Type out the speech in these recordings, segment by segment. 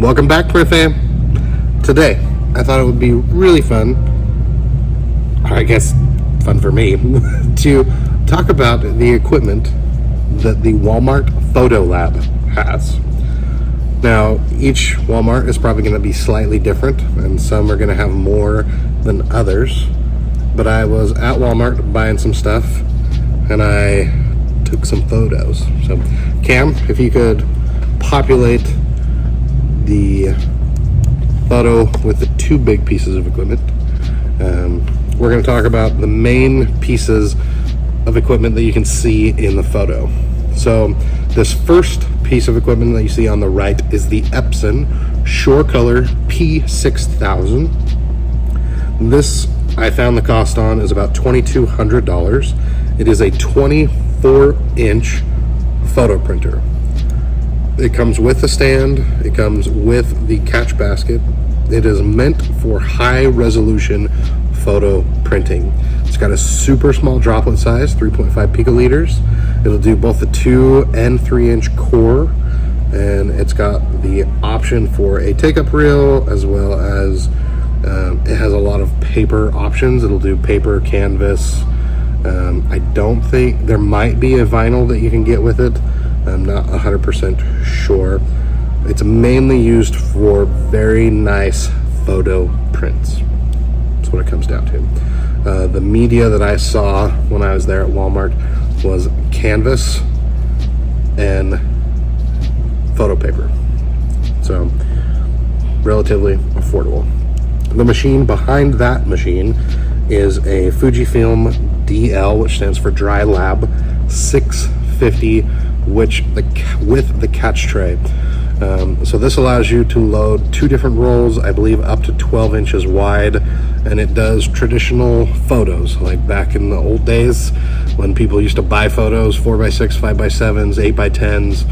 Welcome back, Print Fam. Today, I thought it would be really fun, or I guess fun for me, to talk about the equipment that the Walmart Photo Lab has. Now, each Walmart is probably going to be slightly different, and some are going to have more than others. But I was at Walmart buying some stuff, and I took some photos. So, Cam, if you could populate the photo with the two big pieces of equipment. We're going to talk about the main pieces of equipment that you can see in the photo. So this first piece of equipment that you see on the right is the Epson Surecolor P6000. This, I found the cost on, is about $2,200. It is a 24-inch photo printer. It comes with a stand, it comes with the catch basket. It is meant for high resolution photo printing. It's got a super small droplet size, 3.5 picoliters. It'll do both the 2 and 3 inch core, and it's got the option for a take-up reel, as well as it has a lot of paper options. It'll do paper, canvas. I don't think, there might be a vinyl that you can get with it. I'm not 100% sure. It's mainly used for very nice photo prints. That's what it comes down to. The media that I saw when I was there at Walmart was canvas and photo paper. So, relatively affordable. The machine behind that machine is a Fujifilm DL, which stands for Dry Lab 650, with the catch tray. So this allows you to load 2 different rolls, I believe up to 12 inches wide, and it does traditional photos, like back in the old days when people used to buy photos, 4x6, 5x7s, 8x10s.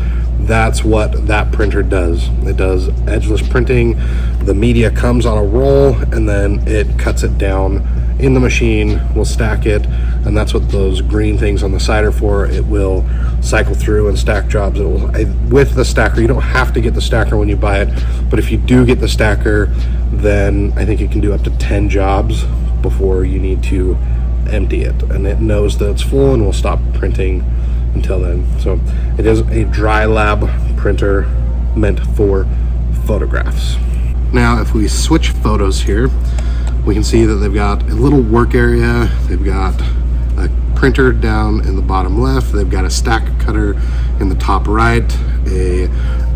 That's what that printer does. It does edgeless printing. The media comes on a roll, and then it cuts it down in the machine. We'll stack it, and that's what those green things on the side are for. It will cycle through and stack jobs. With the stacker, you don't have to get the stacker when you buy it, but if you do get the stacker, then I think it can do up to 10 jobs before you need to empty it, and it knows that it's full and will stop printing until then. So it is a Dry Lab printer meant for photographs. Now if we switch photos here, we can see that they've got a little work area. They've got a printer down in the bottom left. They've got a stack cutter in the top right, a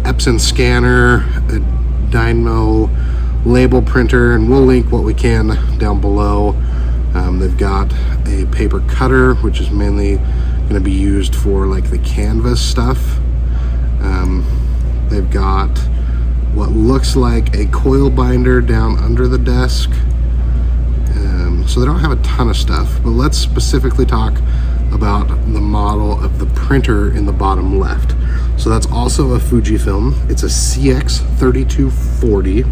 Epson scanner, a Dynamo label printer, and we'll link what we can down below. They've got a paper cutter, which is mainly going to be used for like the canvas stuff. They've got what looks like a coil binder down under the desk. So they don't have a ton of stuff, but let's specifically talk about the model of the printer in the bottom left. So that's also a Fujifilm. It's a CX3240,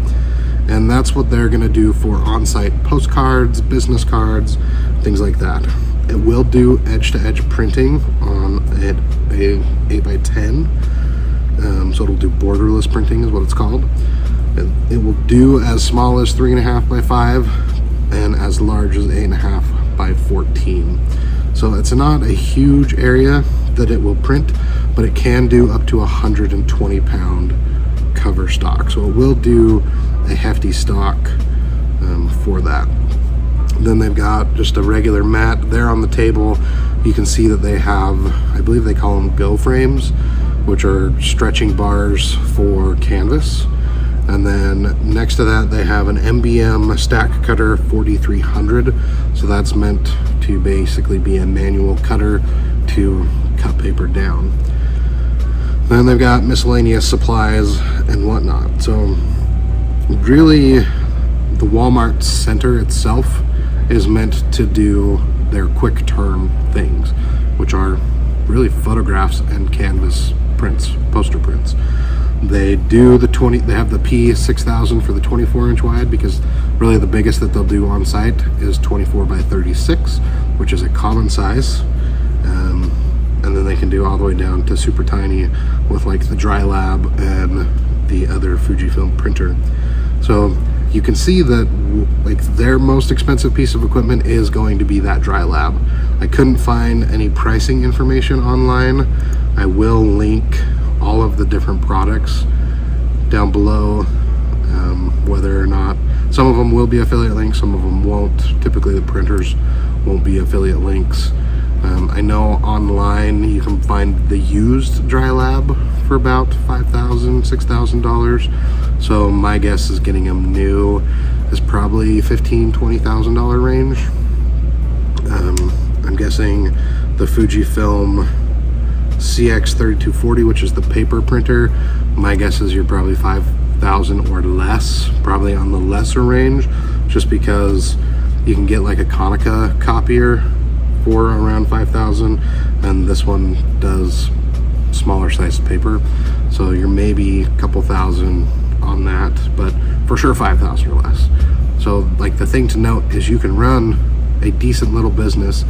and that's what they're going to do for on-site postcards, business cards, things like that. It will do edge-to-edge printing on a 8x10, so it'll do borderless printing is what it's called. It will do as small as 3.5 by 5 and as large as 8.5 by 14. So it's not a huge area that it will print, but it can do up to 120 pound cover stock. So it will do a hefty stock for that. Then they've got just a regular mat there on the table. You can see that they have, I believe they call them go frames, which are stretching bars for canvas. And then next to that, they have an MBM stack cutter 4300. So that's meant to basically be a manual cutter to cut paper down. Then they've got miscellaneous supplies and whatnot. So really, the Walmart center itself is meant to do their quick turn things, which are really photographs and canvas prints, poster prints. They do the they have the P6000 for the 24-inch wide, because really the biggest that they'll do on site is 24 by 36, which is a common size. And then they can do all the way down to super tiny with like the Dry Lab and the other Fujifilm printer. So you can see that like their most expensive piece of equipment is going to be that Dry Lab. I couldn't find any pricing information online. I will link all of the different products down below, whether or not some of them will be affiliate links, some of them won't. Typically the printers won't be affiliate links. I know online you can find the used Dry Lab for about $5,000, $6,000. So my guess is getting them new is probably $15,000, $20,000 range. I'm guessing the Fujifilm CX3240, which is the paper printer, my guess is you're probably $5,000 or less, probably on the lesser range, just because you can get like a Konica copier for around $5,000, and this one does smaller sized paper, so you're maybe a couple thousand on that, but for sure $5,000 or less. So like the thing to note is you can run a decent little business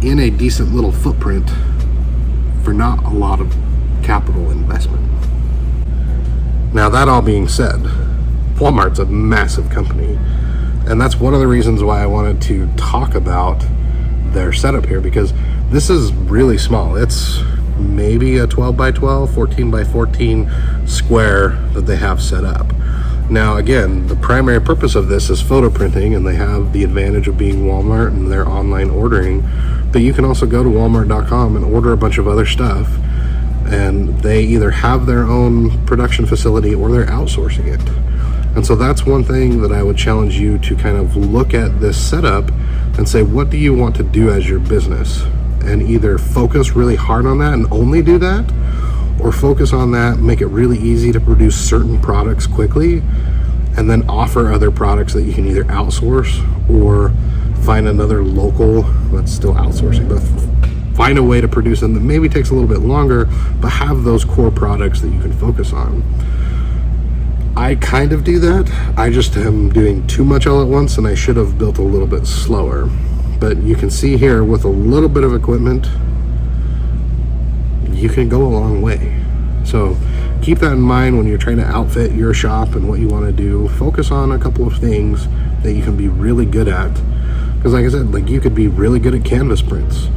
in a decent little footprint for not a lot of capital investment. Now that all being said, Walmart's a massive company, and that's one of the reasons why I wanted to talk about their setup here, because this is really small. It's maybe a 12 by 12, 14 by 14 square that they have set up. Now again, the primary purpose of this is photo printing, and they have the advantage of being Walmart and their online ordering, but you can also go to walmart.com and order a bunch of other stuff, and they either have their own production facility or they're outsourcing it. And so that's one thing that I would challenge you to kind of look at this setup and say, what do you want to do as your business? And either focus really hard on that and only do that, or focus on that, make it really easy to produce certain products quickly, and then offer other products that you can either outsource or find another local, that's still outsourcing, but find a way to produce them that maybe takes a little bit longer, but have those core products that you can focus on. I kind of do that. I just am doing too much all at once, and I should have built a little bit slower. But you can see here, with a little bit of equipment, you can go a long way. So keep that in mind when you're trying to outfit your shop and what you want to do. Focus on a couple of things that you can be really good at. Because like I said, like you could be really good at canvas prints.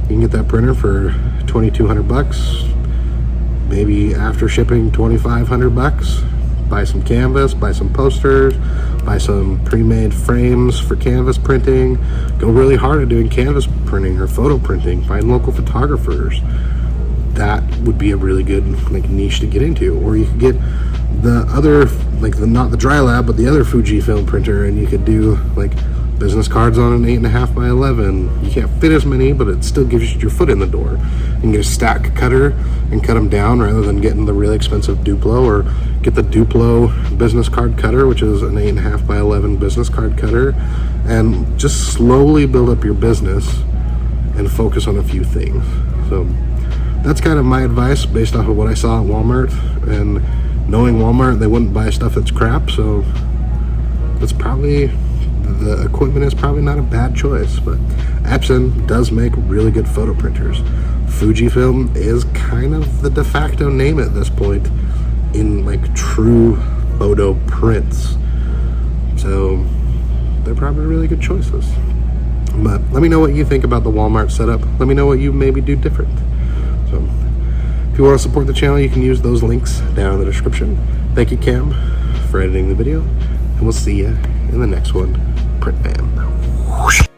You can get that printer for $2,200, maybe after shipping $2,500. Buy some canvas, buy some posters, buy some pre-made frames for canvas printing. Go really hard at doing canvas printing or photo printing. Find local photographers. That would be a really good like niche to get into. Or you could get the other, like not the Dry Lab, but the other Fujifilm printer, and you could do like business cards on an 8.5 by 11. You can't fit as many, but it still gives you your foot in the door. You can get a stack cutter and cut them down rather than getting the really expensive Duplo, or get the Duplo business card cutter, which is an 8.5 by 11 business card cutter, and just slowly build up your business and focus on a few things. So that's kind of my advice based off of what I saw at Walmart, and knowing Walmart, they wouldn't buy stuff that's crap, so that's probably, the equipment is probably not a bad choice. But Epson does make really good photo printers. Fujifilm is kind of the de facto name at this point in like true photo prints, so they're probably really good choices. But let me know what you think about the Walmart setup. Let me know what you maybe do different. So if you want to support the channel, you can use those links down in the description. Thank you, Cam, for editing the video, and we'll see you in the next one. Print man.